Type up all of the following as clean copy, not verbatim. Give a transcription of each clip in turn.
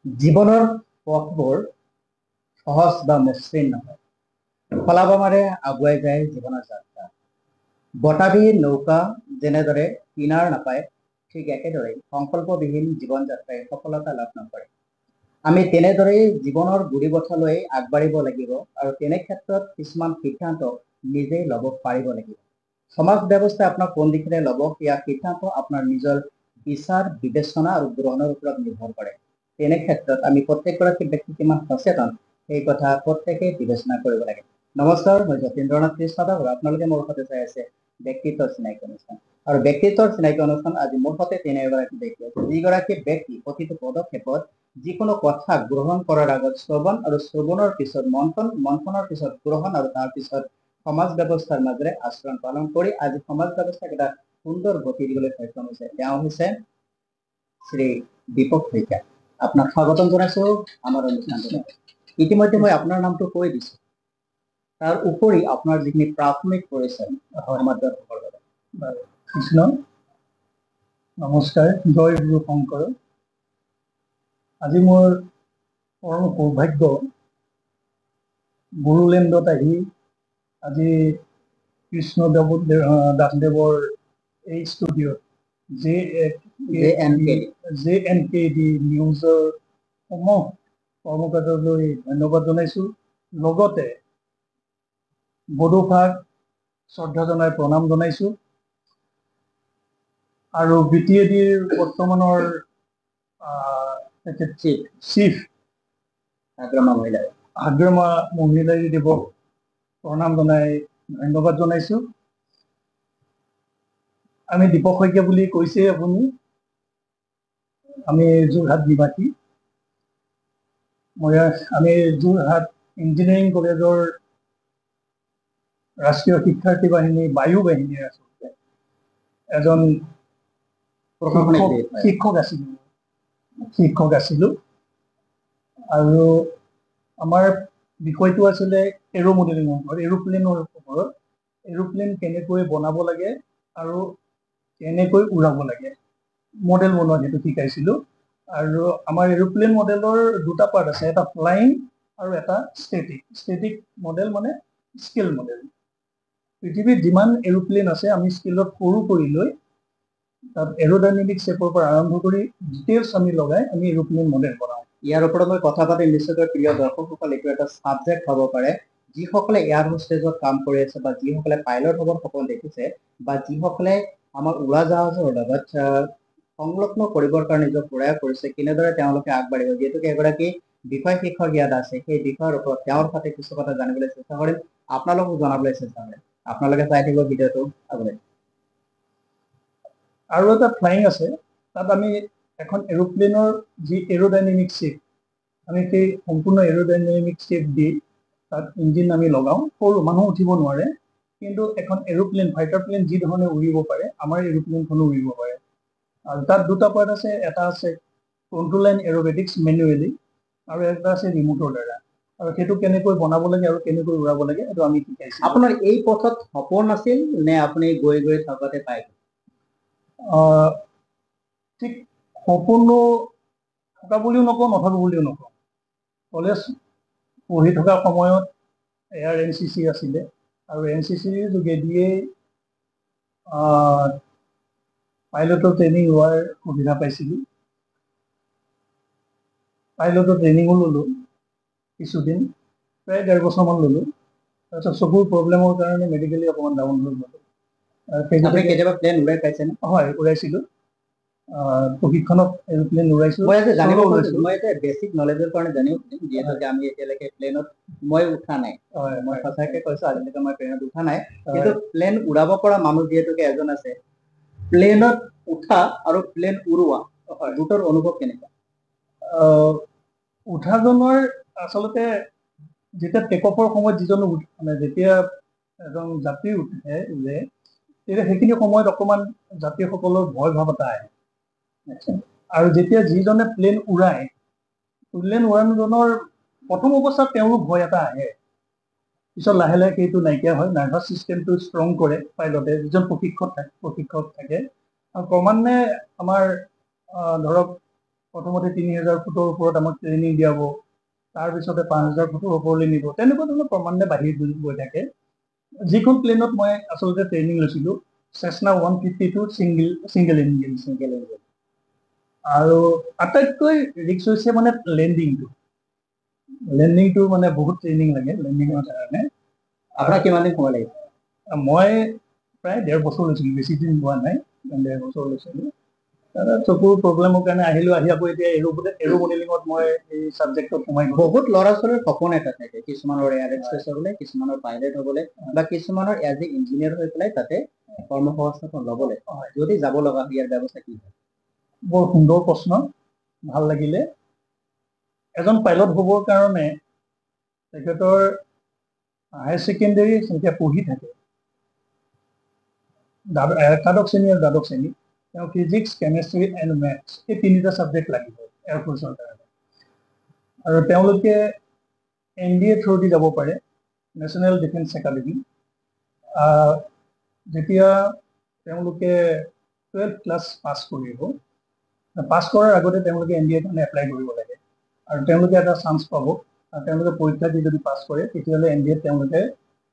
জীৱনৰ পথবোৰ সহজ বা মসৃণ নহয়। ফলাবমাৰে আগুৱাই যায় জীৱনৰ যাত্ৰা। বতাবিহীন নৌকা যেনেদৰে কিনাৰ নাপায়, ঠিক একেদৰে সংকল্পবিহীন জীৱন যাত্ৰাই সফলতা লাভ নকৰে। আমি তেনেদৰেই জীৱনৰ গুৰিপথলৈ আগবাঢ়িব লাগিব আৰু তেনে ক্ষেত্ৰত কিছুমান সিদ্ধান্ত নিজেই ল'ব পাৰিব লাগিব। সমাজ ব্যৱস্থাই আপোনাক কোন দিশে ল'ব সেয়া সিদ্ধান্ত আপোনাৰ নিজৰ বিচাৰ বিবেচনা আৰু গ্ৰহণৰ ওপৰত নিৰ্ভৰ কৰে। তেনে ক্ষেত্ৰত আমি প্ৰত্যেকগৰাকী ব্যক্তি কিমান সচেতন সেই কথা প্ৰত্যেকেই বিবেচনা কৰিব লাগে। নমস্কাৰ, মই যতীন্দ্ৰনাথ কৃষ্ণদা আৰু আপোনালোকে মোৰ সৈতে চাই আছে ব্যক্তিত্বৰ চিনাকি অনুষ্ঠান। আৰু ব্যক্তিত্বৰ চিনাকি অনুষ্ঠান আজি মোৰ সৈতে তেনে এগৰাকী ব্যক্তি আছে, যিগৰাকী ব্যক্তি প্ৰতিটো পদক্ষেপত যিকোনো কথা গ্ৰহণ কৰাৰ আগত শ্ৰৱণ আৰু শ্ৰৱণৰ পিছত মন্থন, মন্থনৰ পিছত গ্ৰহণ আৰু তাৰ পিছত সমাজ ব্যৱস্থাৰ মাজেৰে আচৰণ পালন কৰি আজি সমাজ ব্যৱস্থাক এটা সুন্দৰ গতি দিবলৈ সক্ষম হৈছে। তেওঁ হৈছে শ্ৰী দীপক শইকীয়া। আপোনাক স্বাগতম জনাইছো আমাৰ অনুষ্ঠানটোত। ইতিমধ্যে মই আপোনাৰ নামটো কৈ দিছো, তাৰ উপৰি আপোনাৰ যিখিনি প্ৰাথমিক পৰিচয় আমাৰ দৰ্শকৰ বাবে। কৃষ্ণ নমস্কাৰ, জয় গুৰু শংকৰ। আজি মোৰ পৰম সৌভাগ্য গুৰুলেণ্ডত আহি আজি দাসদেৱৰ এই ষ্টুডিঅ'ত JNKD নিউজৰ সমূহ কৰ্মকাৰ্যলৈ ধন্যবাদ জনাইছোঁ। লগতে বড়োভাগ শ্ৰদ্ধা জনাই প্ৰণাম জনাইছোঁ। আৰু BTADৰ বৰ্তমানৰ চিফ হাগ্ৰামা মহিলাই দেৱক প্ৰণাম জনাই ধন্যবাদ জনাইছোঁ। আমি দীপক শইকীয়া বুলি কৈছে আপুনি, আমি যোৰহাট নিবাসী। আমি যোৰহাট ইঞ্জিনিয়াৰিং কলেজৰ ৰাষ্ট্ৰীয় শিক্ষাৰ্থী বাহিনী বায়ু বাহিনীৰ আচলতে এজন শিক্ষক আছিলোঁ। আৰু আমাৰ বিষয়টো আছিলে এৰো মডেলিঙৰ ওপৰত, এৰোপ্লেনৰ ওপৰত। এৰোপ্লেন কেনেকৈ বনাব লাগে আৰু কেনেকৈ উৰাব লাগে, মডেল বনোৱা সেইটো শিকাইছিলোঁ। আৰু আমাৰ এৰোপ্লেন মডেলৰ দুটা পাৰ্ট আছে, এটা ফ্লাইং আৰু এটা ষ্টেটিক মডেল, মানে স্কেল মডেল। পৃথিৱীত যিমান এৰোপ্লেন আছে আমি স্কেলত সৰু কৰি লৈ তাত এৰোডাইনামিক শেপৰ পৰা আৰম্ভ কৰি ডিটেইলছ আমি লগাই আমি এৰোপ্লেন মডেল বনাওঁ। ইয়াৰ ওপৰত মই কথা পাতি নিশ্চয়কৈ প্ৰিয় দৰ্শকসকল এইটো এটা ছাবজেক্ট হ'ব পাৰে। যিসকলে এয়াৰ হোষ্টেজত কাম কৰি আছে বা যিসকলে পাইলট হ'বৰ সপোন দেখিছে বা যিসকলে আমাৰ উৰাজাহাজৰ লগত সংলগ্ন কৰিবৰ কাৰণে নিজৰ প্ৰয়াস কৰিছে, কেনেদৰে তেওঁলোকে আগবাঢ়িব, যিহেতুকে এগৰাকী বিষয় শিক্ষক ইয়াত আছে, সেই বিষয়ৰ ওপৰত তেওঁৰ সৈতে কিছু কথা জানিবলৈ চেষ্টা কৰিম, আপোনালোকক জনাবলৈ চেষ্টা কৰিম। আপোনালোকে চাই থাকিব ভিডিঅ'টো আগলৈ। আৰু এটা ফ্লাইং আছে, তাত আমি এখন এৰোপ্লেনৰ যি এৰোডাইনামিক শেপ, আমি সেই সম্পূৰ্ণ এৰোডাইনামিক শেপ দি তাত ইঞ্জিন আমি লগাওঁ। সৰু মানুহ উঠিব নোৱাৰে, কিন্তু এখন এৰোপ্লেন, ফাইটাৰ প্লেন যি ধৰণে উৰিব পাৰে আমাৰ এৰোপ্লেনখনো উৰিব পাৰে। আৰু তাত দুটা পাৰ্ট আছে, এটা আছে কণ্ট্ৰল এণ্ড এৰোবেটিক্স মেনুৱেলি আৰু এটা আছে ৰিমোটৰ দ্বাৰা। আৰু সেইটো কেনেকৈ বনাব লাগে আৰু কেনেকৈ উৰাব লাগে সেইটো আমি শিকাইছোঁ। আপোনাৰ এই পথত সপোন আছিল নে আপুনি গৈ গৈ থাকোঁতে পাই? ঠিক সপোনো থকা বুলিও নকওঁ, নথকা বুলিও নকওঁ। কলেজ পঢ়ি থকা সময়ত এয়াৰ NCC আছিলে, আৰু NCCৰ যোগেদিয়েই পাইলটৰ ট্ৰেইনিং লোৱাৰ সুবিধা পাইছিলোঁ। পাইলটৰ ট্ৰেইনিঙো ল'লোঁ কিছুদিন, প্ৰায় 1.5 বছৰমান ল'লোঁ। তাৰপিছত চকুৰ প্ৰব্লেমৰ কাৰণে মেডিকেলি অকণমান ডাউন হৈ গ'লোঁ। কেতিয়াবা প্লেন উৰাই পাইছেনে? হয়, উৰাইছিলোঁ। প্ৰশিক্ষণত এৰোপ্লেন উৰাইছোঁ। মই আজি জানিব পাৰিছোঁ, মই এতিয়া বেছিক নলেজৰ কাৰণে জানিব পাৰিম, যিহেতুকে আমি এতিয়ালৈকে প্লেনত মই উঠা নাই। মই সঁচাকৈ কৈছোঁ, আজিলৈকে মই প্লেনত উঠা নাই। কিন্তু প্লেন উৰাব পৰা মানুহ যিহেতুকে এজন আছে, প্লেনত উঠা আৰু প্লেন উৰোৱা দুটাৰ অনুভৱ কেনেকুৱা? উঠাজনৰ আচলতে যেতিয়া টেক অফৰ সময়ত যিজনে মানে যেতিয়া এজন যাত্ৰী উঠে, তেতিয়া সেইখিনি সময়ত অকণমান যাত্ৰীসকলৰ ভয় ভাৱ এটা আহে। আৰু যেতিয়া যিজনে প্লেন উৰায়, প্লেন উৰাণজনৰ প্ৰথম অৱস্থাত তেওঁৰো ভয় এটা আহে, পিছত লাহে লাহে সেইটো নাইকিয়া হয়। নাৰ্ভাছ ছিষ্টেমটো ষ্ট্ৰং কৰে পাইলটে, যিজন প্ৰশিক্ষক থাকে। আৰু ক্ৰমান্বয়ে আমাৰ ধৰক প্ৰথমতে 3000 ফুটৰ ওপৰত আমাক ট্ৰেইনিং দিয়াব, তাৰপিছতে 5000 ফুটৰ ওপৰলৈ নিব, তেনেকুৱা ধৰণৰ ক্ৰমান্বয়ে বাঢ়ি গৈ থাকে। যিখন প্লেনত মই আচলতে ট্ৰেইনিং লৈছিলোঁ, চেছনা 152 ছিংগল ইঞ্জিন। আৰু আটাইতকৈ ৰিস্ক হৈছে মানে লেণ্ডিংটো মানে বহুত ট্ৰেইনিং লাগে লেণ্ডিঙৰ কাৰণে। আপোনাৰ কিমান দিন সময় লাগিছে? মই প্ৰায় 1.5 বছৰ লৈছিলোঁ, বেছি দিন হোৱা নাই, 1.5 বছৰ লৈছিলোঁ। চকুৰ প্ৰব্লেমৰ কাৰণে আহিলোঁ, আহি আকৌ এতিয়া এৰো মডেলিঙত মই এই ছাবজেক্টত সোমাই গ'লোঁ। বহুত ল'ৰা ছোৱালীৰ সপোন এটা থাকে, কিছুমানৰ এয়াৰ এক্সপ্ৰেছ হ'বলৈ, কিছুমানৰ পাইলট হ'বলৈ, বা কিছুমানৰ এজ এ ইঞ্জিনিয়াৰ হৈ পেলাই তাতে কৰ্মসংস্থাপন ল'বলৈ। যদি যাব লগা হয় ইয়াৰ ব্যৱস্থা কি হয়? বৰ সুন্দৰ প্ৰশ্ন, ভাল লাগিলে। এজন পাইলট হ'বৰ কাৰণে তেখেতৰ হায়াৰ ছেকেণ্ডেৰী যেতিয়া পঢ়ি থাকে, একাদশ শ্ৰেণী আৰু দ্বাদশ শ্ৰেণী, তেওঁ ফিজিক্স, কেমেষ্ট্ৰি এণ্ড মেথছ এই 3টা ছাবজেক্ট লাগিব এয়াৰফ'ৰ্চৰ কাৰণে। আৰু তেওঁলোকে NDA থ্ৰুদি যাব পাৰে, নেশ্যনেল ডিফেন্স একাডেমী। যেতিয়া তেওঁলোকে 12th ক্লাছ পাছ কৰিব, পাছ কৰাৰ আগতে তেওঁলোকে NDA কাৰণে এপ্লাই কৰিব লাগে, আৰু তেওঁলোকে এটা চান্স পাব। আৰু তেওঁলোকে পৰীক্ষা দি যদি পাছ কৰে, তেতিয়াহ'লে NDA তেওঁলোকে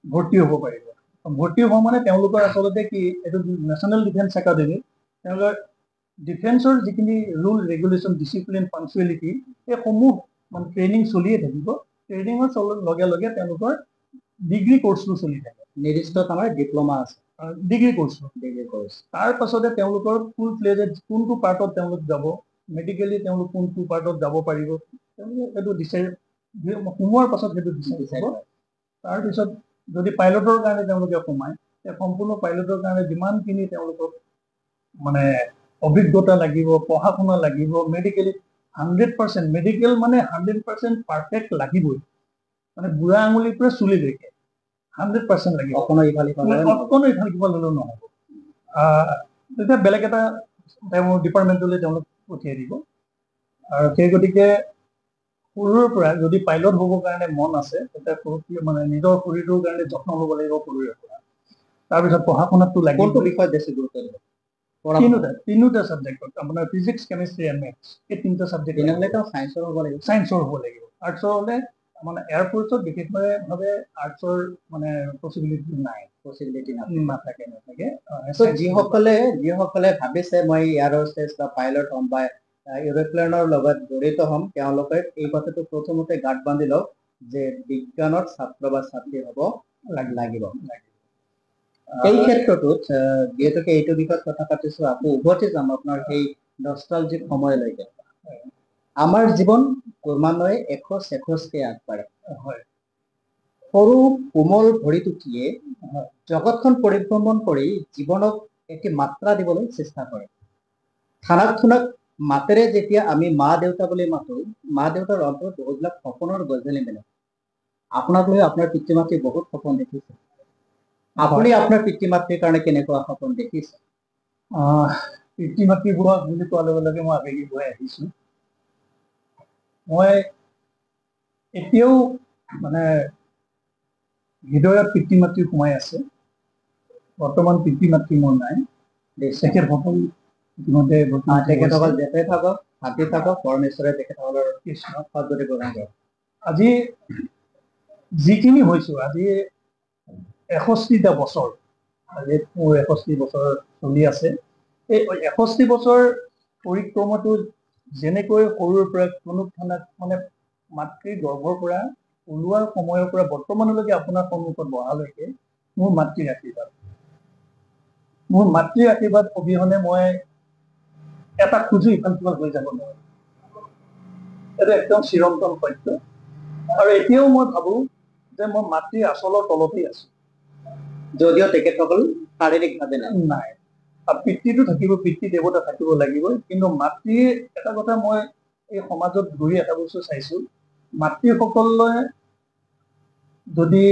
ভৰ্তি হ'ব পাৰিব। ভৰ্তি হোৱা মানে তেওঁলোকৰ আচলতে কি, এইটো নেশ্যনেল ডিফেন্স একাডেমী, তেওঁলোকৰ ডিফেন্সৰ যিখিনি ৰুল ৰেগুলেশ্যন, ডিচিপ্লিন, পাংচুৱেলিটি, এইসমূহ মানে ট্ৰেইনিং চলিয়ে থাকিব। ট্ৰেইনিঙৰ লগে লগে তেওঁলোকৰ ডিগ্ৰী কোৰ্চটো চলি থাকে। নিৰ্দিষ্ট আমাৰ ডিপ্ল'মা আছে, ডিগ্ৰী কোৰ্চ। তাৰ পাছতে তেওঁলোকৰ ফুল প্লেজত কোনটো পাৰ্টত তেওঁলোক যাব, মেডিকেলি তেওঁলোক কোনটো পাৰ্টত যাব পাৰিব, তেওঁলোকে সেইটো ডিচাইড সোমোৱাৰ পাছত সেইটো ডিচাইড হ'ব। তাৰপিছত যদি পাইলটৰ কাৰণে তেওঁলোকে সোমায়, সম্পূৰ্ণ পাইলটৰ কাৰণে যিমানখিনি তেওঁলোকক মানে অভিজ্ঞতা লাগিব, পঢ়া শুনা লাগিব, মেডিকেলি 100%, মেডিকেল মানে 100% পাৰফেক্ট লাগিবই, মানে বুঢ়া আঙুলিৰ পৰা চুলিলৈকে 100% লাগিব, অকণো ইফাল সিফাল হ'লেও নহ'ব। তেতিয়া বেলেগ এটা ডিপাৰ্টমেণ্টলৈ তেওঁলোক পঠিয়াই দিব। আৰু সেই গতিকে সৰুৰে পৰা যদি পাইলট হ'বৰ কাৰণে মন আছে, তেতিয়া মানে নিজৰ শৰীৰৰ কাৰণে যত্ন ল'ব লাগিব সৰুৰে পৰা। তাৰপিছত পঢ়া শুনাটো লাগিব। কোনটো বিষয়ত বেছি গুৰুত্ব দিব? তিনিটা ছাবজেক্টত, আপোনাৰ ফিজিক্স, কেমেষ্ট্ৰি এণ্ড মেথছ, এই 3টা ছাবজেক্ট। তেনেহ'লে তেওঁ চায়েন্সৰ হ'ব লাগিব। আৰ্টছৰ হ'লে মানে এয়াৰফ'ৰ্চত বিশেষভাৱে আৰ্টছৰ মানে পচিবিলিটি নাথাকে। যিসকলে ভাবিছে মই এয়াৰ হোষ্টেছ বা পাইলট হ'ম বা এৰোপ্লেনৰ লগত জড়িত হ'ম, তেওঁলোকে এই কথাটো প্ৰথমতে গাঁত বান্ধি লওক যে বিজ্ঞানৰ ছাত্ৰ বা ছাত্ৰী হ'ব লাগিব। এই ক্ষেত্ৰটোত যিহেতুকে এইটো বিষয়ত কথা পাতিছো, আকৌ উভতি যাম আপোনাৰ সেই নষ্টালজিক সময়লৈকে। আমাৰ জীৱন ক্ৰমান্বয়ে এখোজকে আগবাঢ়ে। সৰু কোমল ভৰিটুকিয়ে জগতখন পৰিভ্ৰমণ কৰি জীৱনক এটি মাত্ৰা দিবলৈ চেষ্টা কৰে। থানাক থুনাক মাতেৰে যেতিয়া আমি মা দেউতা বুলি মাতো, মা দেউতাৰ অন্তৰত বহুবিলাক সপোনৰ গজলি মেলে। আপোনাক লৈ আপোনাৰ পিতৃ মাতৃ বহুত সপোন দেখিছে। আপুনি আপোনাৰ পিতৃ মাতৃৰ কাৰণে কেনেকুৱা সপোন দেখিছে? পিতৃ মাতৃ বুলি কোৱাৰ লগে লগে মই আবেগিক হৈ আহিছোঁ। মই এতিয়াও মানে হৃদয়ত পিতৃ মাতৃ সোমাই আছে। বৰ্তমান পিতৃ মাতৃ মোৰ নাই। তেখেতসকল যেতে থাকক, হাতী থাকক, পৰমেশ্বৰে তেখেতসকলৰ কৃষ্ণক সদ্গতি প্ৰদান কৰক। আজি যিখিনি হৈছোঁ, আজি 61টা বছৰ, আজি মোৰ 61 বছৰ চলি আছে। এই 61 বছৰ পৰিক্ৰমাটো যেনেকৈ সৰুৰ পৰা কোনো থানাত মানে মাতৃৰ গৰ্ভৰ পৰা ওলোৱাৰ সময়ৰ পৰা বৰ্তমানলৈকে আপোনাৰ সন্মুখত বহালৈকে মোৰ মাতৃৰ আশীৰ্বাদ অবিহনে মই এটা খোজো ইফাল সিফাল হৈ যাব নোৱাৰো। এইটো একদম চিৰন্তন সত্য। আৰু এতিয়াও মই ভাবো যে মই মাতৃৰ আচলৰ তলতেই আছো, যদিও তেখেতসকল শাৰীৰিকভাৱে নাই। পিতৃটো থাকিব, পিতৃ দেৱতা থাকিব লাগিবই, কিন্তু মাতৃৰ এটা কথা মই এই সমাজত ঘূৰি এটা বস্তু চাইছো, মাতৃসকলে যদি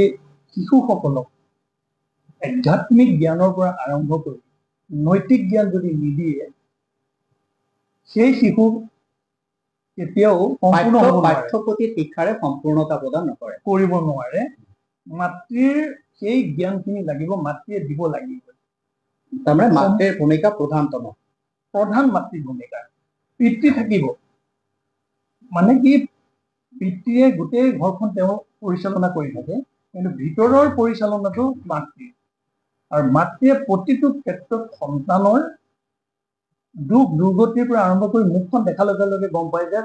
শিশুসকলক আধ্যাত্মিক জ্ঞানৰ পৰা আৰম্ভ কৰি নৈতিক জ্ঞান যদি নিদিয়ে, সেই শিশু কেতিয়াও পাঠ্যপুথিৰ শিক্ষাৰে সম্পূৰ্ণতা প্ৰদান কৰিব নোৱাৰে। মাতৃৰ সেই জ্ঞানখিনি লাগিব, মাতৃয়ে দিব লাগিব। তাৰমানে মাতৃৰ ভূমিকা প্ৰধান মাতৃৰ ভূমিকা। পিতৃ থাকিব, মানে কি পিতৃয়ে গোটেই ঘৰখন তেওঁ পৰিচালনা কৰি থাকে, কিন্তু ভিতৰৰ পৰিচালনাটো মাতৃৰ। আৰু মাতৃয়ে প্ৰতিটো ক্ষেত্ৰত সন্তানৰ দুখ দুৰ্গতিৰ পৰা আৰম্ভ কৰি মুখখন দেখাৰ লগে লগে গম পায় যে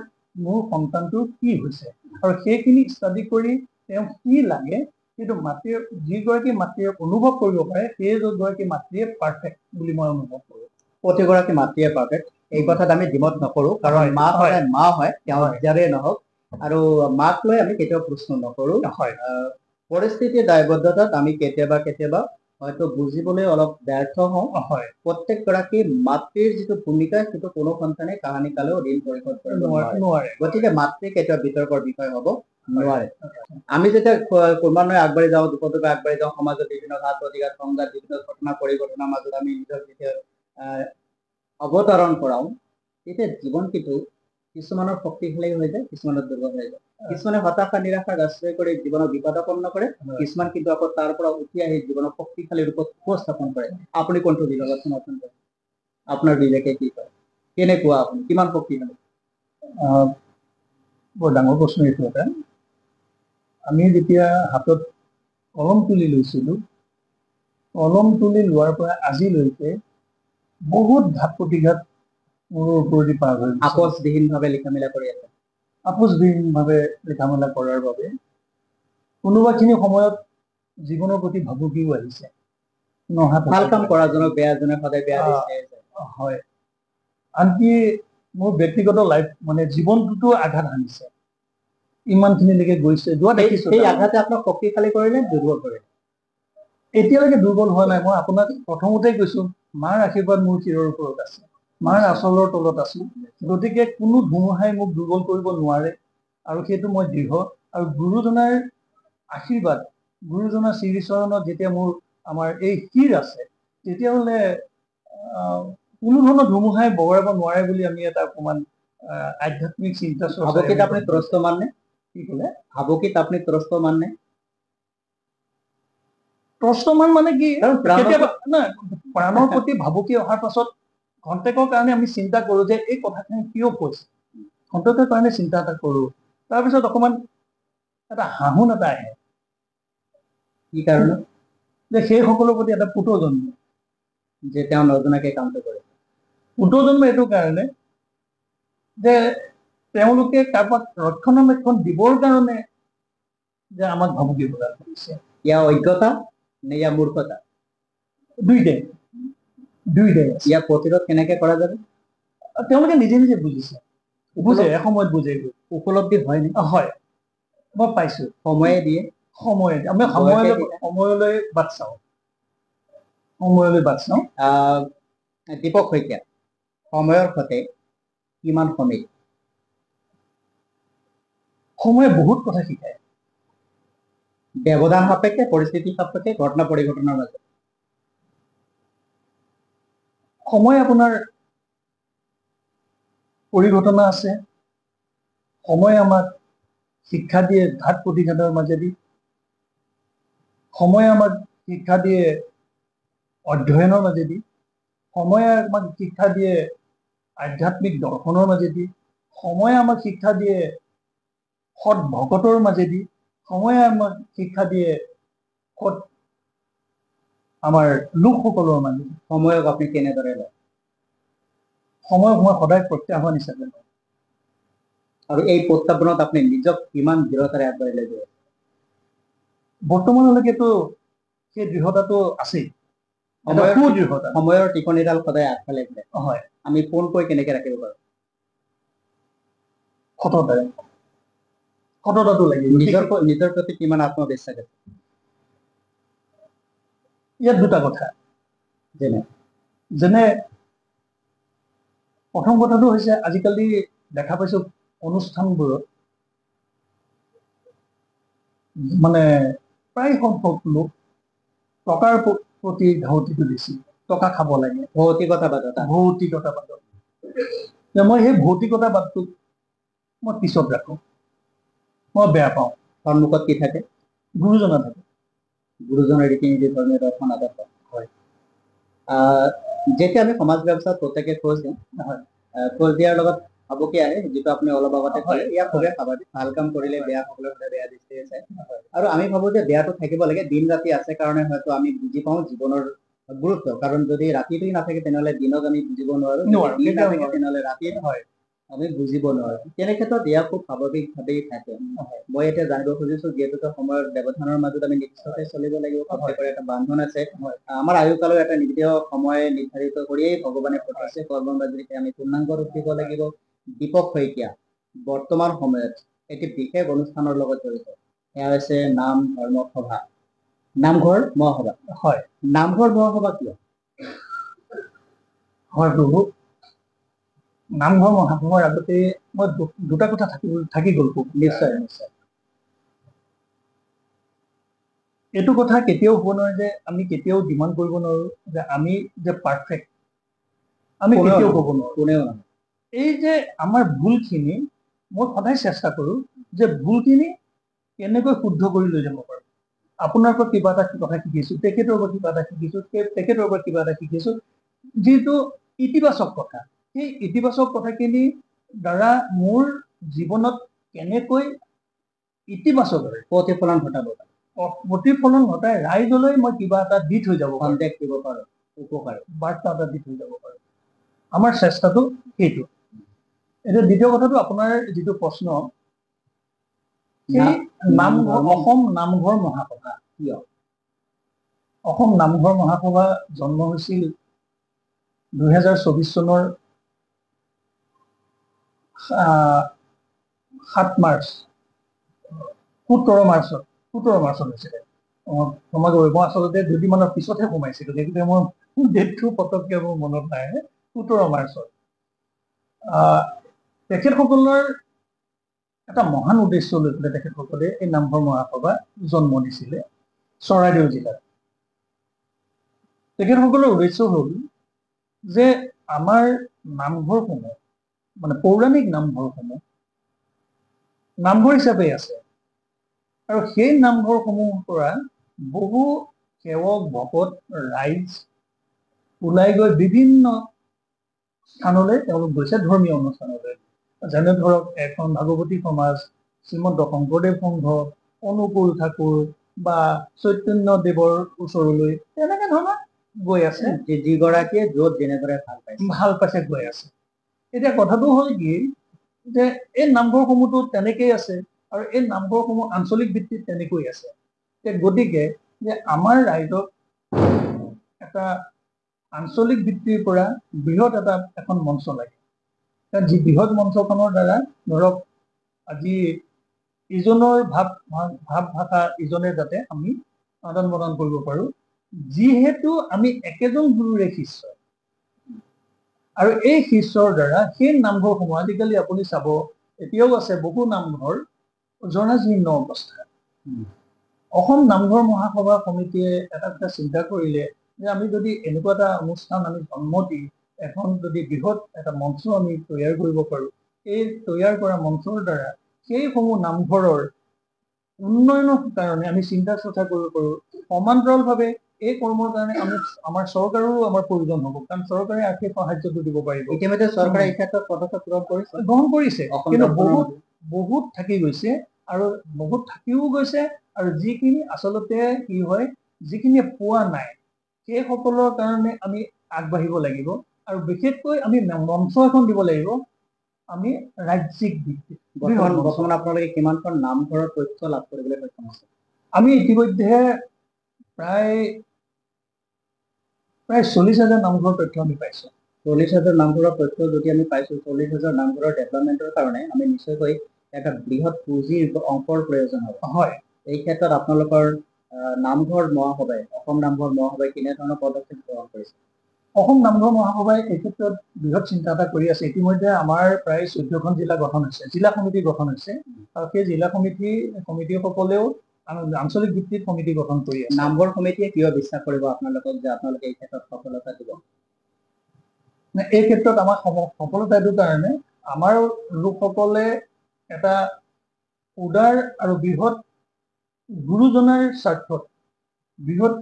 মোৰ সন্তানটোৰ কি হৈছে, আৰু সেইখিনি ষ্টাডি কৰি তেওঁ কি লাগে সেইটো মাতৃয়ে, যিগৰাকী মাতৃয়ে অনুভৱ কৰিব পাৰে, সেইগৰাকী মাতৃয়ে পাৰফেক্ট বুলি মই অনুভৱ কৰোঁ। প্ৰতিগৰাকী মাতৃয়ে পাৰফেক্ট, এই কথাত আমি দ্বিমত নকৰো, কাৰণ হয়, মা হয়। সদায় মা হয়, তেওঁ হয়। যাৰে নহওক, আৰু মাক লৈ আমি কেতিয়াও প্ৰশ্ন নকৰো। হয়, পৰিস্থিতিৰ দায়বদ্ধতাত আমি কেতিয়াবা কেতিয়াবা হয়তো বুজিবলৈ অলপ ব্যৰ্থ হওঁ। হয়। প্ৰত্যেকগৰাকী মাতৃৰ যিটো ভূমিকা, সেইটো কোনো সন্তানে কাহানি কালেও ঋণ পৰিশোধ কৰিব নোৱাৰে। নোৱাৰে। গতিকে মাতৃ কেতিয়াও বিতৰ্কৰ বিষয় হ'ব নোৱাৰে। আমি যেতিয়া ক্ৰমান্বয়ে আগবাঢ়ি যাওঁ, দুখে দুখে আগবাঢ়ি যাওঁ, সমাজত বিভিন্ন ঘাত প্ৰতিঘাত সংঘাত, বিভিন্ন ঘটনা পৰিঘটনাৰ মাজত আমি নিজক যেতিয়া অৱতৰণ কৰাওঁ, তেতিয়া জীৱন কিন্তু কিছুমানৰ শক্তিশালী হৈ যায়, কিছুমানৰ দুৰ্বল হৈ যায়। কিছুমানে হতাশা নিৰাশাক আশ্ৰয় কৰি জীৱনক বিপদাপন্ন কৰে, কিছুমান কিন্তু আকৌ তাৰ পৰা উঠি আহি জীৱনক শক্তিশালী ৰূপত উপস্থাপন কৰে। আপুনি কোনটো বিভাগত সমৰ্থন কৰে? আপোনাৰ বিবেকে কি কয়? কেনেকুৱা আপুনি, কিমান শক্তিশালী? বৰ ডাঙৰ প্ৰশ্ন এইটো এটা। আমি যেতিয়া হাতত কলম তুলি লৈছিলোঁ, কলম তুলি লোৱাৰ পৰা আজিলৈকে বহুত ঘাত প্ৰতিঘাত মোৰ ওপৰেদি পাৰ হৈ গৈছে। আপোচবিহীনভাৱে লিখা মেলা কৰি আছে। আপোচবিহীনভাৱে লিখা মেলা কৰাৰ বাবে কোনোবাখিনি সময়ত জীৱনৰ প্ৰতি ভাবুকিও আহিছে। ভাল কাম কৰাজনক বেয়াজনে সদায় বেয়া দিছে। হয়, আনকি মোৰ ব্যক্তিগত লাইফ মানে জীৱনটোতো আঘাত আনিছে, ইমানখিনিলৈকে গৈছে। যোৱা দেখিছো সেই আঘাতে আপোনাক শক্তিশালী কৰিলে দুৰ্বল কৰিলে? এতিয়ালৈকে দুৰ্বল হোৱা নাই। মই আপোনাক প্ৰথমতেই কৈছো, মাৰ আশীৰ্বাদ মোৰ শিৰৰ ওপৰত আছে, মাৰ আঁচলৰ তলত আছো। গতিকে কোনো ধুমুহাই মোক দুৰ্বল কৰিব নোৱাৰে, আৰু সেইটো মই দৃঢ়। আৰু গুৰুজনাৰ আশীৰ্বাদ, গুৰুজনাৰ শ্ৰীচৰণত যেতিয়া আমাৰ এই শিৰ আছে, তেতিয়াহ'লে কোনো ধৰণৰ ধুমুহাই বগৰাব নোৱাৰে বুলি আমি এটা অকমান আধ্যাত্মিক চিন্তা ভাবুকিত আপনি ত্ৰস্ত মাননে? কি ক'লে? ভাবুকিত আপনি ত্ৰস্ত মাননে? ত্ৰস্তমান মানে কি, কেতিয়াবা না প্ৰাণৰ প্ৰতি ভাবুকি অহাৰ পাছত খন্তেকৰ কাৰণে আমি চিন্তা কৰো যে এই কথাখিনি কিয় কৈছে, খন্তেকৰ কাৰণে চিন্তা এটা কৰো। তাৰপিছত অকমান এটা হাঁহুন এটা আহে। কি কাৰণে? যে সেইসকলৰ প্ৰতি এটা পুত জন্ম, যে তেওঁ নজনাকে কামটো কৰে। পুত জন্ম এইটো কাৰণে যে তেওঁলোকে কাৰোবাক ৰক্ষণাবেক্ষণ দিবৰ কাৰণে যে আমাক ভাবুকি প্ৰদান কৰিছে। ইয়া অজ্ঞতা নে ইয়া মূৰ্খতা? দুইটাই। ইয়াক প্ৰতিৰোধ কেনেকে কৰা যাবে? তেওঁলোকে নিজে নিজে বুজিছে, বুজে, এসময়ত বুজে। উপলব্ধি হয়নি? হয়, মই পাইছো। সময়ে দিয়ে, আমি সময়লৈ বাট চাওঁ, সময়লৈ বাট চাওঁ। দীপক শইকীয়া, সময়ৰ সতে কিমান সময়? সময়ে বহুত কথা শিকায়। ব্যৱধান সাপেক্ষে, পৰিস্থিতি সাপেক্ষে, ঘটনা পৰিঘটনাৰ মাজত সময় আপোনাৰ পৰিঘটনা আছে, সময় আমাক শিক্ষা দিয়ে ঘাত প্ৰতিঘাতৰ মাজেদি, সময়ে আমাক শিক্ষা দিয়ে অধ্যয়নৰ মাজেদি, সময়ে আমাক শিক্ষা দিয়ে আধ্যাত্মিক দৰ্শনৰ মাজেদি, সময়ে আমাক শিক্ষা দিয়ে সৎ ভকতৰ মাজেদি, সময়ে আমাক শিক্ষা দিয়ে সৎ আমাৰ লোকসকলৰ মাজেদি। সময়ক আপুনি কেনেদৰে লয়? সময়ক মই সদায় প্ৰত্যাহ্বান হিচাপে লওঁ। আৰু এই প্ৰত্যাহ্বানত আপুনি নিজক কিমান দৃঢ়তাৰে আগবাঢ়ি লৈ যায়? বৰ্তমানলৈকেতো সেই দৃঢ়তাটো আছেই। সময়ৰ টিকনিডাল সদায় আগফালে ঘূৰে। হয়, আমি পোনকৈ কেনেকে ৰাখিব পাৰো? সততাটো লাগিব। নিজৰ প্ৰতি কিমান আত্মবিশ্বাস আছে? ইয়াত দুটা কথা। যেনে প্ৰথম কথাটো হৈছে, আজিকালি দেখা পাইছো অনুষ্ঠানবোৰত মানে প্ৰায় সংখ্যক লোক টকাৰ প্ৰতি ধাউতিটো বেছি, টকা খাব লাগে, ভৌতিকতাবাদত। মই সেই ভৌতিকতাবাদটোক মই পিছত ৰাখো, মই বেয়া পাওঁ। সন্মুখত কি থাকে? গুৰুজনা থাকে, গুৰুজনৰ ৰীতি নীতি, ধৰ্মীয় দৰ্শন আদৰ্শ। হয়। যেতিয়া আমি সমাজ ব্যৱস্থাত প্ৰত্যেকে খোজ দিওঁ, খোজ দিয়াৰ লগত ভাবুকি আহে, যিটো আপুনি অলপ আগতে ক'লে, ইয়াক খুবেই স্বাভাৱিক। ভাল কাম কৰিলে বেয়া সকলোৱে সদায় বেয়া দৃষ্টিৰে চায়। আৰু আমি ভাবো যে বেয়াটো থাকিব লাগে, দিন ৰাতি আছে কাৰণে হয়তো আমি বুজি পাওঁ জীৱনৰ গুৰুত্ব। কাৰণ যদি ৰাতিটোই নাথাকে তেনেহ'লে দিনক আমি বুজিব নোৱাৰো, যদি দিন নাথাকে তেনেহ'লে ৰাতি আমি বুজিব নোৱাৰো। তেনে ক্ষেত্ৰত ইয়াক খুব স্বাভাৱিকভাৱেই থাকে। মই এতিয়া জানিব খুজিছো, যিহেতুকে সময়ৰ ব্যৱধানৰ মাজত আমি নিশ্চয়কৈ চলিব লাগিব, প্ৰত্যেকৰে এটা বান্ধোন আছে। আমাৰ আয়ুকালৰ এটা নিৰ্দিষ্ট সময় নিৰ্ধাৰিত কৰিয়েই ভগৱানে পঠাইছে, কৰ্মৰাজিকে আমি পূৰ্ণাংগ ৰূপ দিব লাগিব। দীপক শইকীয়া বৰ্তমান সময়ত এটি বিশেষ অনুষ্ঠানৰ লগত জড়িত, সেয়া হৈছে নাম ধৰ্ম সভা, নামঘৰ মহাসভা। হয়, নামঘৰ মহাসভা কিয়? হয় প্ৰভু, নামঘৰ মহাসভাৰ আগতে মই দুটা কথা থাকি গ'ল। নিশ্চয় নিশ্চয়। এইটো কথা কেতিয়াও হ'ব নোৱাৰে যে আমি কেতিয়াও ডিমাণ্ড কৰিব নোৱাৰো যে আমি যে পাৰফেক্ট, আমি কেতিয়াও ক'ব নোৱাৰো। কোনেও নহয়। এই যে আমাৰ ভুলখিনি মই সদায় চেষ্টা কৰোঁ যে ভুলখিনি কেনেকৈ শুদ্ধ কৰি লৈ যাব পাৰোঁ। আপোনাৰ পৰা কিবা এটা কথা শিকিছোঁ, তেখেতৰ পৰা কিবা এটা শিকিছোঁ, তেখেতৰ পৰা কিবা এটা শিকিছোঁ, যিটো ইতিবাচক কথা। সেই ইতিবাচক কথাখিনি দ্বাৰা মোৰ জীৱনত কেনেকৈ ইতিবাচক হয় প্ৰতিফলন ঘটাব, প্ৰতিফলন ঘটাই ৰাইজলৈ মই কিবা এটা দি থৈ যাব পাৰোঁ, সন্দেহ দিব পাৰো, উপকাৰ বাৰ্তা এটা দি থৈ যাব পাৰোঁ। আমাৰ চেষ্টাটো সেইটো। এতিয়া দ্বিতীয় কথাটো আপোনাৰ যিটো প্ৰশ্ন, সেই অসম নামঘৰ মহাসভা কিয়? অসম নামঘৰ মহাসভা জন্ম হৈছিল 2024 চনৰ 17 মাৰ্চত হৈছিলে। ক্ষমা কৰিব, মই আচলতে দুদিনমানৰ পিছতহে সোমাইছিলো, গতিকে মোৰ ডেটটো পটককে মোৰ মনত নাই। 17 মাৰ্চত তেখেতসকলৰ এটা মহান উদ্দেশ্য লৈ পেলাই তেখেতসকলে এই নামঘৰ মহাসভা জন্ম দিছিলে চৰাইদেউ জিলাত। তেখেতসকলৰ উদ্দেশ্য হ'ল যে আমাৰ নামঘৰসমূহ, মানে পৌৰাণিক নামঘৰসমূহ নামঘৰ হিচাপে আছে, আৰু সেই নামঘৰসমূহৰ পৰা বহু সেৱক ভকত ৰাইজ ওলাই গৈ বিভিন্ন স্থানলৈ তেওঁলোক গৈছে, ধৰ্মীয় অনুষ্ঠানলৈ। যেনে ধৰক এখন ভাগৱতী সমাজ, শ্ৰীমন্ত শংকৰদেৱ সংঘ, অনুকূল ঠাকুৰ বা চৈতন্যদেৱৰ ওচৰলৈ, তেনেকে ধৰণৰ গৈ আছে, যিগৰাকীয়ে য'ত যেনেদৰে ভাল পাইছে গৈ আছে। এতিয়া কথাটো হ'ল কি যে এই নামঘৰসমূহতো তেনেকেই আছে, আৰু এই নামঘৰসমূহ আঞ্চলিক ভিত্তিত তেনেকৈ আছে। গতিকে যে আমাৰ ৰাইজক এটা আঞ্চলিক ভিত্তিৰ পৰা বৃহৎ এখন মঞ্চ লাগে। যি বৃহৎ মঞ্চখনৰ দ্বাৰা ধৰক আজি ইজনৰ ভাৱ ভাষা ইজনে যাতে আমি আদান প্ৰদান কৰিব পাৰো, যিহেতু আমি একেজন গুৰুৰে শিষ্য। আৰু এই শিষ্যৰ দ্বাৰা সেই নামঘৰসমূহ, আজিকালি আপুনি চাব এতিয়াও আছে বহু নামঘৰ জৰাজীৰ্ণ অৱস্থা। অসম নামঘৰ মহাসভা সমিতিয়ে এটা কথা চিন্তা কৰিলে যে আমি যদি এনেকুৱা এটা অনুষ্ঠান আমি জন্ম দি এখন যদি বৃহৎ এটা মঞ্চ আমি তৈয়াৰ কৰিব পাৰো, এই তৈয়াৰ কৰা মঞ্চৰ দ্বাৰা সেইসমূহ নামঘৰৰ উন্নয়নৰ কাৰণে আমি চিন্তা চৰ্চা কৰিব পাৰো। সমান্তৰালভাৱে এই কৰ্মৰ কাৰণে আমাৰ চৰকাৰৰো আমাৰ প্ৰয়োজন হ'ব, কাৰণ চৰকাৰে আৰ্থিক সাহায্যটো দিব পাৰিব। ইতিমধ্যে চৰকাৰে এই ক্ষেত্ৰত পদক্ষেপ গ্ৰহণ কৰিছে, কিন্তু বহুত থাকি গৈছে, আৰু বহুত থাকিও গৈছে, আৰু যিখিনি আচলতে কি হয়, যিখিনিয়ে পোৱা নাই সেইসকলৰ কাৰণে আমি আগবাঢ়িব লাগিব, আৰু বিশেষকৈ আমি মঞ্চ এখন দিব লাগিব আমি ৰাজ্যিক ভিত্তিত। বৰ্তমান আপোনালোকে কিমানখন নামঘৰৰ তথ্য লাভ কৰিবলৈ সক্ষম হৈছে? আমি ইতিমধ্যে প্ৰায় 40,000 নামঘৰৰ তথ্য আমি পাইছো। 40,000 নামঘৰৰ তথ্য যদি আমি পাইছো, 40,000 নামঘৰৰ ডেভেলপমেণ্টৰ কাৰণে আমি নিশ্চয়কৈ এটা বৃহৎ পুঁজিৰ অংকৰ প্ৰয়োজন হ'ব। হয়, এই ক্ষেত্ৰত আপোনালোকৰ নামঘৰ মহাসভাই, অসম নামঘৰ মহাসভাই কেনেধৰণৰ পদক্ষেপ গ্ৰহণ কৰিছে? অসম নামঘৰ মহাসভাই এই ক্ষেত্ৰত বৃহৎ চিন্তা এটা কৰি আছে। ইতিমধ্যে আমাৰ প্ৰায় 14খন জিলা গঠন হৈছে, জিলা সমিতি গঠন হৈছে, আৰু সেই জিলা সমিতিসকলেও আঞ্চলিক ভিত্তিত সমিতি গঠন কৰি আছে। নামঘৰ সমিতিয়ে কিয় বিশ্বাস কৰিব আপোনালোকক যে আপোনালোকে এই ক্ষেত্ৰত সফলতা দিব? এই ক্ষেত্ৰত আমাক সফলতা এইটো কাৰণে, আমাৰ লোকসকলে এটা উদাৰ আৰু বৃহৎ গুৰুজনাৰ স্বাৰ্থত বৃহৎ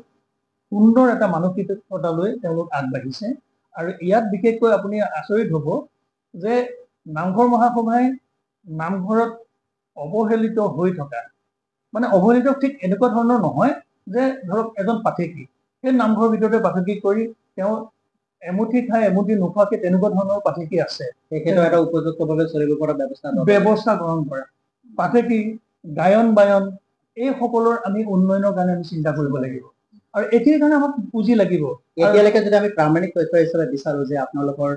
সুন্দৰ এটা মানসিকতা লৈ তেওঁলোক আগবাঢ়িছে। আৰু ইয়াত বিশেষকৈ আপুনি আচৰিত হ'ব যে নামঘৰ মহাসভাই নামঘৰত অৱহেলিত হৈ থকা, মানে অৱহেলিত ঠিক এনেকুৱা ধৰণৰ নহয় যে ধৰক এজন পাঠেকি সেই নামঘৰৰ ভিতৰতে পাঠেকি কৰি তেওঁ এমুঠি খাই এমুঠি নোখোৱাকে তেনেকুৱা ধৰণৰ পাঠেকি আছে। তেখেতৰ এটা উপযুক্তভাৱে চলিব পৰা ব্যৱস্থা গ্ৰহণ কৰা। পাঠেকি, গায়ন বায়ন এই সকলৰ আমি উন্নয়নৰ কাৰণে আমি চিন্তা কৰিব লাগিব আৰু এইখিনিৰ কাৰণে আমাক পুঁজি লাগিব। এতিয়ালৈকে যদি আমি প্ৰামাণিক তথ্য হিচাপে বিচাৰো যে আপোনালোকৰ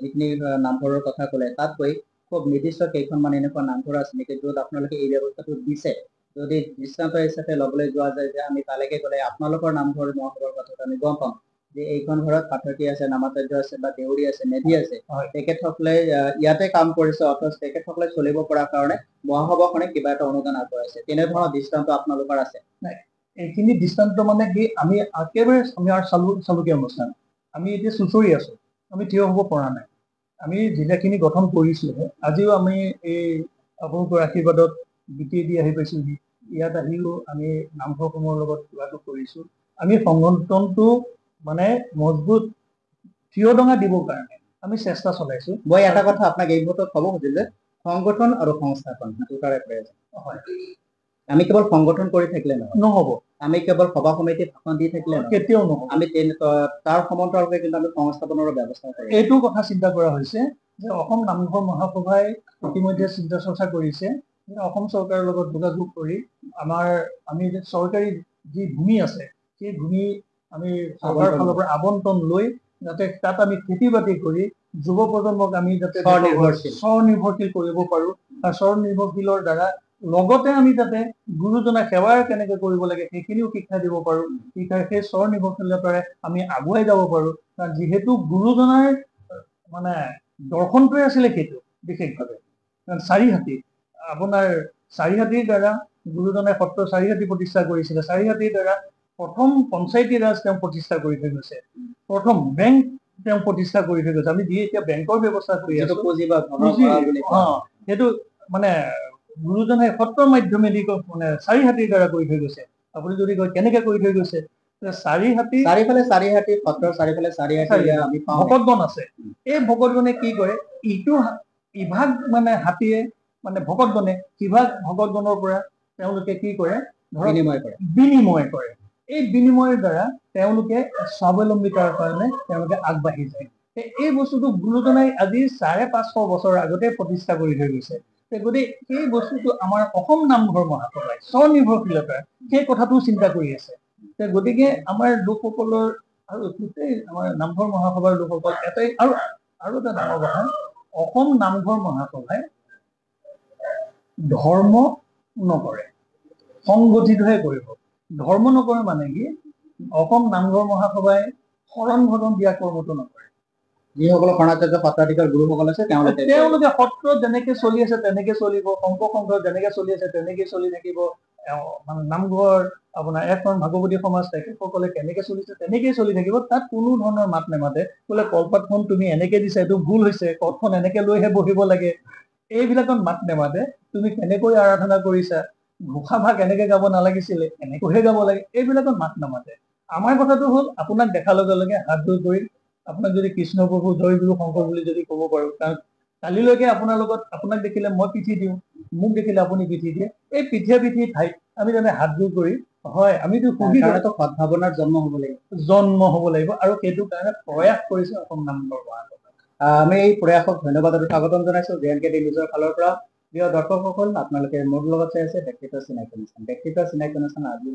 যিখিনি নামঘৰৰ কথা ক'লে তাতকৈ খুব নিৰ্দিষ্ট কেইখনমান এনেকুৱা নামঘৰ আছে নেকি য'ত আপোনালোকে এই ব্যৱস্থাটো দিছে? যদি দৃষ্টান্ত হিচাপে ল'বলৈ যোৱা যায় যে আমি তালৈকে গ'লে আপোনালোকৰ নামঘৰ মহাসভাৰ কথাটো আমি গম পাম যে এইখন ঘৰত পাঠকী আছে, নামাচাৰ্য আছে বা দেউৰী আছে, মেধি আছে, তেখেতসকলে ইয়াতে কাম কৰিছে, অথচ তেখেতসকলে চলিব পৰা কাৰণে মহাসভাখনে কিবা এটা অনুদান আগবঢ়াইছে, তেনেধৰণৰ দৃষ্টান্ত আপোনালোকৰ আছে? এইখিনি দৃষ্টান্ত মানে কি, আমি একেবাৰে আমাৰ চালুকীয়া অনুষ্ঠান, আমি এতিয়া চুচৰি আছো, আমি থিয় হ'ব পৰা নাই। আমি জিলাখিনি গঠন কৰিছোহে, আজিও আমি এই আপোনালোকৰ আশীৰ্বাদত বিটি দি আহি পাইছোহি। ইয়াত আহিও আমি নামঘৰসমূহৰ লগত যোগাযোগ কৰিছো। আমি সংগঠনটো মানে মজবুত থিয় ডঙা দিবৰ কাৰণে আমি চেষ্টা চলাইছো। মই এটা কথা আপোনাক এই মুহূৰ্তত ক'ব খুজিছো যে সংগঠন আৰু সংস্থাপন দুটাৰে প্ৰয়োজন হয়। আমি কেৱল সংগঠন কৰি থাকিলে নহ'ব, আমি কেৱল সভা সমিতিত ভাষণ দি থাকিলে কেতিয়াও নহ'ব, আমি তাৰ সমান্তৰালকৈ কিন্তু আমি সংস্থাপনৰ ব্যৱস্থা কৰিম। এইটো কথা চিন্তা কৰা হৈছে যে অসম নামঘৰ মহাসভাই ইতিমধ্যে চিন্তা চৰ্চা কৰিছে যে অসম চৰকাৰৰ লগত যোগাযোগ কৰি আমি যে চৰকাৰী যি ভূমি আছে সেই ভূমি আমি চৰকাৰৰ ফালৰ পৰা আবণ্টন লৈ যাতে তাত আমি খেতি বাতি কৰি যুৱ প্ৰজন্মক আমি যাতে স্বনিৰ্ভৰশীল কৰিব পাৰো, আৰু স্বনিৰ্ভৰশীলৰ দ্বাৰা লগতে আমি যাতে গুৰুজনাৰ সেৱা কেনেকে কৰিব লাগে সেইখিনিও শিক্ষা দিব পাৰো, সেই স্বনিৰ্ভৰশীলতাৰে আমি আগুৱাই যাব পাৰো। কাৰণ যিহেতু গুৰুজনাৰ মানে দৰ্শনটোৱে আছিলে সেইটো বিশেষভাৱে, কাৰণ চাৰিহাতীৰ দ্বাৰা গুৰুজনাই সত্ৰ চাৰিহাতী প্ৰতিষ্ঠা কৰিছিলে, চাৰিহাতীৰ দ্বাৰা প্ৰথম পঞ্চায়তী ৰাজ তেওঁ প্ৰতিষ্ঠা কৰি থৈ গৈছে, প্ৰথম বেংক তেওঁ প্ৰতিষ্ঠা কৰি থৈ গৈছে। আমি যি এতিয়া বেংকৰ ব্যৱস্থা কৰি আছো সেইটো মানে গুৰুজনাই সত্ৰৰ মাধ্যমেদি মানে চাৰিহাতীৰ দ্বাৰা কৰি থৈ গৈছে। আপুনি যদি কয় কেনেকে কৰি থৈ গৈছে, ভকতগণ আছে, এই ভকতগণে কি কৰে, ইভাগ মানে হাতীয়ে মানে ভকতগণে সিভাগ ভকতগণৰ পৰা তেওঁলোকে কি কৰে, বিনিময় কৰে। এই বিনিময়ৰ দ্বাৰা তেওঁলোকে স্বাৱলম্বিতাৰ কাৰণে তেওঁলোকে আগবাঢ়ি যায়। এই বস্তুটো গুৰুজনাই আজি ৫৫০ বছৰ আগতে প্ৰতিষ্ঠা কৰি থৈ গৈছে। গতিকে সেই বস্তুটো আমাৰ অসম নামঘৰ মহাসভাই স্বনিৰ্ভৰশীলতাৰ সেই কথাটো চিন্তা কৰি আছে। গতিকে আমাৰ লোকসকলৰ আৰু গোটেই আমাৰ নামঘৰ মহাসভাৰ লোকসকল এটাই আৰু এটা ডাঙৰ কথা, অসম নামঘৰ মহাসভাই ধৰ্ম নকৰে, সংগঠিতহে কৰিব। ধৰ্ম নকৰে মানে কি, অসম নামঘৰ মহাসভাই শৰণ ভজন দিয়া কৰ্মটো নকৰে। যিসকল শৰণাচাৰ্য সত্ৰাধিকাৰ গুৰুসকল আছে তেওঁলোকে সত্ৰ যেনেকে চলি আছে তেনেকে চলিব, শংকৰ সংঘ যেনেকে চলি আছে তেনেকে চলি থাকিব, মানে নামঘৰ আপোনাৰ এখন ভাগৱতী সমাজ তেখেতসকলে কেনেকে চলিছে তেনেকেই চলি থাকিব। তাত কোনো ধৰণৰ মাত নেমাতে, বোলে কলপাতখন তুমি এনেকে দিছা এইটো ভুল হৈছে, কলখন এনেকে লৈহে বহিব লাগে, এইবিলাকত মাত নেমাতে। তুমি কেনেকৈ আৰাধনা কৰিছা, ঘোষা ভাগ এনেকে গাব নালাগিছিলে, এনেকৈহে গাব লাগে, এইবিলাকত মাত নামাতে। আমাৰ কথাটো হ'ল আপোনাক দেখাৰ লগে লগে হাত জোৰ কৰি আপোনাক যদি কৃষ্ণ প্ৰভু জয় গুৰু শংকৰ বুলি যদি ক'ব পাৰো, কাৰণ কালিলৈকে আপোনাক দেখিলে মই পিঠি দিওঁ, মোক দেখিলে আপুনি পিঠি দিয়ে, এই পিঠি ঠাইত আমি যেনে হাত জোৰ কৰি হয় আমিতো সদ্ভাৱনাৰ জন্ম হ'ব লাগিব, আৰু সেইটো কাৰণে প্ৰয়াস কৰিছে অসম নামঘৰ মহাসভাই। আমি এই প্ৰয়াসক ধন্যবাদ আৰু স্বাগতম জনাইছো JNK নিউজৰ ফালৰ পৰা। প্ৰিয় দৰ্শকসকল, আপোনালোকে মোৰ লগত চাই আছে ব্যক্তিত্ব চিনাকি অনুষ্ঠান। আজি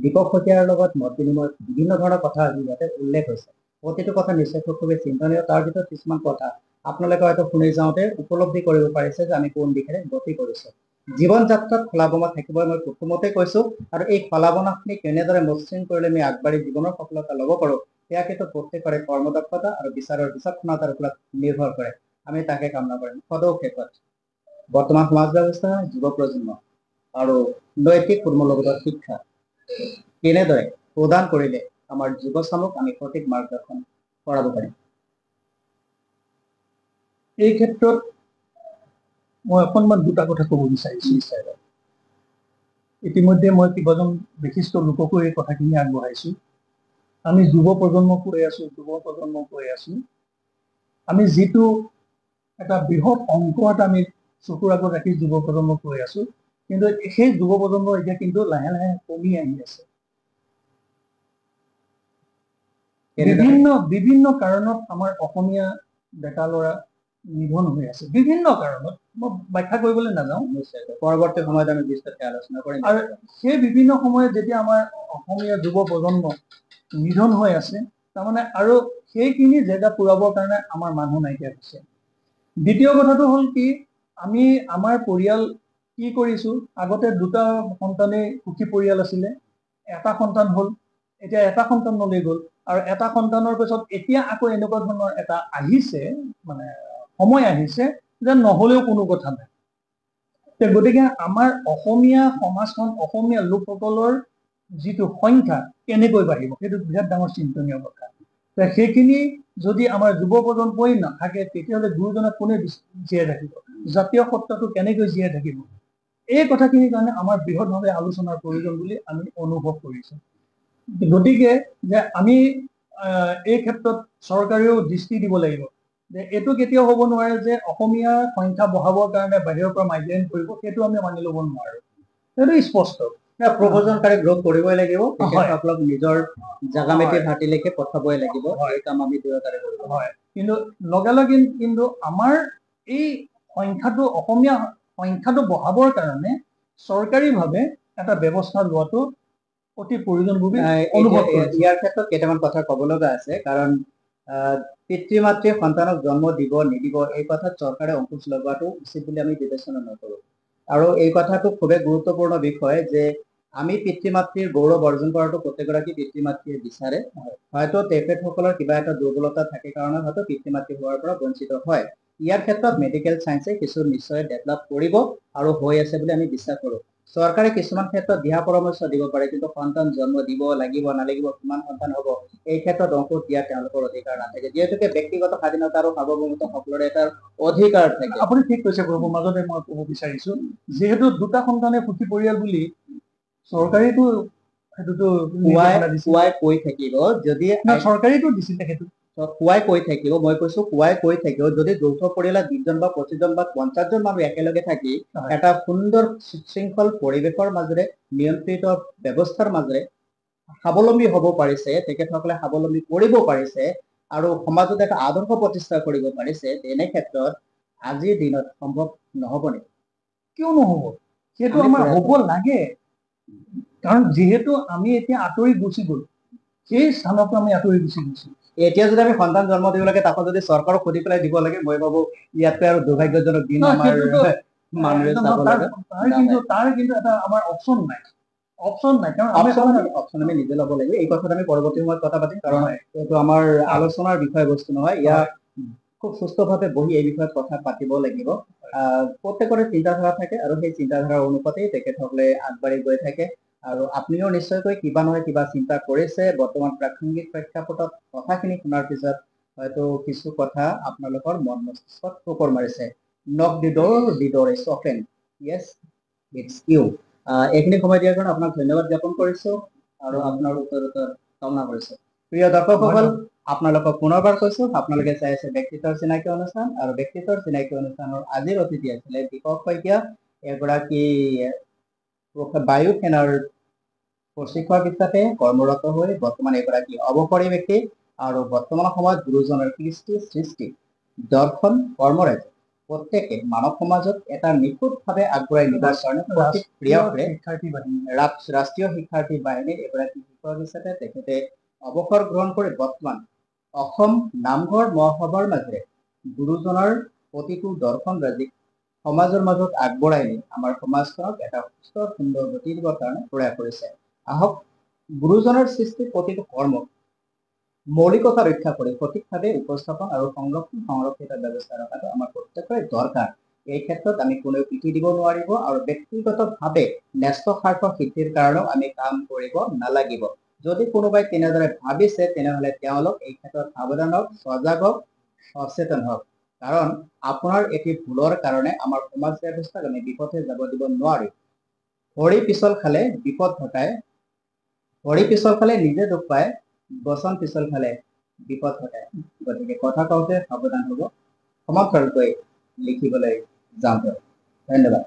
দীপক শইকীয়াৰ লগত মত বিনিময় বিভিন্ন ধৰণৰ কথা আজি ইয়াতে উল্লেখ হৈছে। প্ৰতিটো কথা নিশ্চয় খুবেই চিন্তনীয়। তাৰ ভিতৰত কিছুমান কথা আপোনালোকে হয়তো শুনি যাওঁতে উপলব্ধি কৰিব পাৰিছে যে আমি কোন দিশেৰে গতি কৰিছো। জীৱন যাত্ৰাত খলাবমা থাকিবই মই প্ৰথমতে কৈছো, আৰু এই খলাবমাখিনি কেনেদৰে মসৃণ কৰিলে আমি আগবাঢ়ি জীৱনৰ সফলতা ল'ব পাৰো সেয়া কিন্তু প্ৰত্যেকৰে কৰ্মদক্ষতা আৰু বিচাৰৰ বিচক্ষণতাৰ ওপৰত নিৰ্ভৰ কৰে। আমি তাকে কামনা কৰিম। সদৌ ক্ষেত্ৰত বৰ্তমান সমাজ ব্যৱস্থা, যুৱ প্ৰজন্ম আৰু নৈতিক কৰ্মলগতৰ শিক্ষা কেনেদৰে প্ৰদান কৰিলে আমাৰ যুৱচামক আমি সঠিক মাৰ্গদৰ্শন কৰাব পাৰিম। এই ক্ষেত্ৰত মই অকণমান দুটা কথা ক'ব বিচাৰিছো। ইতিমধ্যে মই কেইবাজন বিশিষ্ট লোককো এই কথাখিনি আগবঢ়াইছো। আমি যুৱ প্ৰজন্মক কৈ আছো, আমি যিটো এটা বৃহৎ অংক এটা আমি চকুৰ আগত ৰাখি যুৱ প্ৰজন্মক কৈ আছো, কিন্তু সেই যুৱ প্ৰজন্ম এতিয়া কিন্তু লাহে লাহে কমি আহি আছে। বিভিন্ন কাৰণত আমাৰ অসমীয়া ডেকা ল'ৰা নিধন হৈ আছে, বিভিন্ন কাৰণত। মই ব্যাখ্যা কৰিবলৈ নাযাওঁ, পৰৱৰ্তী সময়ত আমি বিস্তাৰিত আলোচনা কৰিম। আৰু সেই বিভিন্ন সময়ত যেতিয়া আমাৰ অসমীয়া যুৱ প্ৰজন্ম নিধন হৈ আছে, তাৰমানে আৰু সেইখিনি জেগা পূৰাবৰ কাৰণে আমাৰ মানুহ নাইকিয়া হৈছে। দ্বিতীয় কথাটো হ'ল কি, আমি আমাৰ পৰিয়াল কি কৰিছো, আগতে দুটা সন্তানেই সুখী পৰিয়াল আছিলে, এটা সন্তান হ'ল, এতিয়া এটা সন্তানলৈ গ'ল, আৰু এটা সন্তানৰ পিছত এতিয়া আকৌ এনেকুৱা ধৰণৰ এটা আহিছে, মানে সময় আহিছে যে নহ'লেও কোনো কথা নাই। গতিকে আমাৰ অসমীয়া সমাজখন, অসমীয়া লোকসকলৰ যিটো সংখ্যা কেনেকৈ বাঢ়িব, সেইটো বিৰাট ডাঙৰ চিন্তনীয় কথা। সেইখিনি যদি আমাৰ যুৱ প্ৰজন্মই নাথাকে, তেতিয়াহ'লে গুৰুজনাক কোনে জীয়াই থাকিব, জাতীয় সত্তাটো কেনেকৈ জীয়াই থাকিব? এই কথাখিনিৰ কাৰণে আমাৰ বৃহৎভাৱে আলোচনাৰ প্ৰয়োজন বুলি আমি অনুভৱ কৰিছো। গতিকে যে আমি এই ক্ষেত্ৰত চৰকাৰেও দৃষ্টি দিব লাগিব যে এইটো কেতিয়াও হ'ব নোৱাৰে যে অসমীয়াৰ সংখ্যা বঢ়াবৰ কাৰণে বাহিৰৰ পৰা মাইগ্ৰেণ্ট কৰিব, সেইটো আমি মানি ল'ব নোৱাৰো, সেইটো স্পষ্ট। প্ৰব্ৰজনকাৰীক ৰোধ কৰিবই লাগিব, তেখেতসকলক নিজৰ জাগা মেটি ভাটিলৈকে পঠাবই লাগিব, এই কাম আমি দুয়োটাৰে কৰিব। হয়, কিন্তু লগে লগে কিন্তু আমাৰ এই সংখ্যাটো, অসমীয়া সংখ্যাটো বঢ়াবৰ কাৰণে চৰকাৰীভাৱে এটা ব্যৱস্থা লোৱাটো অতি প্ৰয়োজন বুলি অনুভৱ কৰিছো। ইয়াৰ ক্ষেত্ৰত কেইটামান কথা ক'ব লগা আছে, কাৰণ পিতৃ মাতৃয়ে সন্তানক জন্ম দিব নিদিব এই কথাত চৰকাৰে অংকুশ লগোৱাটো উচিত বুলি আমি বিবেচনা নকৰোঁ। আৰু এই কথাটো খুবেই গুৰুত্বপূৰ্ণ বিষয় যে আমি পিতৃ মাতৃৰ গৌৰৱ অৰ্জন কৰাটো প্ৰত্যেকগৰাকী পিতৃ মাতৃয়ে বিচাৰে। হয়তো তেখেতসকলৰ কিবা এটা দুৰ্বলতা থাকে কাৰণে হয়তো পিতৃ মাতৃ হোৱাৰ পৰা বঞ্চিত হয়। ইয়াৰ ক্ষেত্ৰত মেডিকেল চায়েন্সে কিছু নিশ্চয় ডেভেলপ কৰিব আৰু হৈ আছে বুলি আমি বিশ্বাস কৰোঁ। চৰকাৰে কিছুমান ক্ষেত্ৰত দিহা পৰামৰ্শ দিব পাৰে, কিন্তু সন্তান জন্ম দিব লাগিব নালাগিব, কিমান সন্তান হ'ব, এই ক্ষেত্ৰত অংকুশ দিয়া তেওঁলোকৰ অধিকাৰ নাথাকে, যিহেতুকে ব্যক্তিগত স্বাধীনতা আৰু সাৰ্বভৌমত্ব সকলোৰে এটা অধিকাৰ থাকে। আপুনি ঠিক কৈছে প্ৰভু, মাজতে মই ক'ব বিচাৰিছো, যিহেতু দুটা সন্তানে সুখী পৰিয়াল বুলি চৰকাৰেতো সেইটোতো কৈ থাকিব, যদি চৰকাৰেতো দিছিলে সেইটো কোৱাই কৈ থাকিব, মই কৈছো কোৱাই কৈ থাকিব, যদি যৌথ পৰিয়ালত 20জন বা 25জন বা 50জন মানুহ একেলগে থাকি এটা সুন্দৰ শৃংখল পৰিৱেশৰ মাজেৰে নিয়ন্ত্ৰিত ব্যৱস্থাৰ মাজেৰে স্বাৱলম্বী হ'ব পাৰিছে, তেখেতসকলে স্বাৱলম্বী কৰিব পাৰিছে আৰু সমাজত এটা আদৰ্শ প্ৰতিষ্ঠা কৰিব পাৰিছে, তেনে ক্ষেত্ৰত আজিৰ দিনত সম্ভৱ নহ'ব নেকি? কিয় নহ'ব? সেইটো আমাৰ হ'ব লাগে, কাৰণ যিহেতু আমি এতিয়া আঁতৰি গুচি গ'লো, সেই স্থানত আমি আঁতৰি গুচি গৈছো। এতিয়া যদি আমি সন্তান জন্ম দিব লাগে, তাকো যদি চৰকাৰক সুধি পেলাই দিব লাগে, মই ভাবো ইয়াতকৈ আৰু দুৰ্ভাগ্যজনক দিন আমাৰ মানুহে চাব লাগে। তাৰ কিন্তু এটা আমাৰ অপচন নাই, কাৰণ অপচন আমি নিজে ল'ব লাগিব। এই কথাত আমি পৰৱৰ্তী সময়ত কথা পাতিম, কাৰণ এইটো আমাৰ আলোচনাৰ বিষয়বস্তু নহয়। ইয়াত খুব সুস্থভাৱে বহি এই বিষয়ত কথা পাতিব লাগিব। প্ৰত্যেকৰে চিন্তাধাৰা থাকে আৰু সেই চিন্তাধাৰা অনুপাতেই তেখেতসকলে আগবাঢ়ি গৈ থাকে। আৰু আপুনিও নিশ্চয়কৈ কিবা নহয় কিবা চিন্তা কৰিছে। বৰ্তমান প্ৰাসংগিক প্ৰেক্ষাপটত কথাখিনি শুনাৰ পিছত হয়তো কিছু কথা আপোনালোকৰ মন মস্তিষ্কত ঠোকৰ মাৰিছে। Knock the door is open, yes it's you. এইখিনি সময় দিয়াৰ কাৰণে আপোনাক ধন্যবাদ জ্ঞাপন কৰিছো আৰু আপোনাৰ উত্তৰ কামনা কৰিছো। প্ৰিয় দৰ্শকসকল, আপোনালোকক পুনৰবাৰ কৈছো, আপোনালোকে চাই আছে ব্যক্তিত্বৰ চিনাকি অনুষ্ঠান, আৰু ব্যক্তিত্বৰ চিনাকি অনুষ্ঠানৰ আজিৰ অতিথি আছিলে দীপক শইকীয়া, এগৰাকী বায়ু সেনাৰ প্ৰশিক্ষক হিচাপে কৰ্মৰত হৈ বৰ্তমান এগৰাকী অৱসৰী ব্যক্তি, আৰু বৰ্তমান সময়ত গুৰুজনাৰ সৃষ্টি দৰ্শন কৰ্মৰাজ প্ৰত্যেকে মানৱ সমাজত এটা নিখুঁতভাৱে আগবঢ়াই নিবৰ কাৰণে ৰাষ্ট্ৰীয় শিক্ষাৰ্থী বাহিনীৰ এগৰাকী শিক্ষক হিচাপে তেখেতে অৱসৰ গ্ৰহণ কৰি বৰ্তমান অসম নামঘৰ মহাসভাৰ মাজেৰে গুৰুজনাৰ প্ৰতিটো দৰ্শন ৰাজিক সমাজৰ মাজত আগবঢ়াই নি আমাৰ সমাজখনক এটা সুস্থ সুন্দৰ গতি দিবৰ কাৰণে প্ৰয়াস কৰিছে। আহক গুৰুজনাৰ সৃষ্টিৰ প্ৰতিটো কৰ্মক মৌলিকতা ৰক্ষা কৰি সঠিকভাৱে উপস্থাপন আৰু সংৰক্ষিত ব্যৱস্থা ৰখাটো আমাৰ প্ৰত্যেকৰে দৰকাৰ। এই ক্ষেত্ৰত আমি কোনেও পিঠি দিব নোৱাৰিব আৰু ব্যক্তিগতভাৱে ন্যস্ত স্বাৰ্থ সিদ্ধিৰ কাৰণেও আমি কাম কৰিব নালাগিব। যদি কোনোবাই তেনেদৰে ভাবিছে, তেনেহ'লে তেওঁলোক এই ক্ষেত্ৰত সাৱধান হওক, সজাগ হওক, সচেতন হওক, কাৰণ আপোনাৰ এটি ভুলৰ কাৰণে আমাৰ সমাজ ব্যৱস্থাক আমি বিপথে যাব দিব নোৱাৰি। হৰি পিছল খালে বিপদ ঘটায়, হৰি পিছল খালে নিজে দুখ পায়, বচন পিছল খালে বিপদ ঘটায়। গতিকে কথা কওঁতে সাৱধান হ'ব। সমান্তৰালকৈ লিখিবলৈ যাওঁতে। ধন্যবাদ।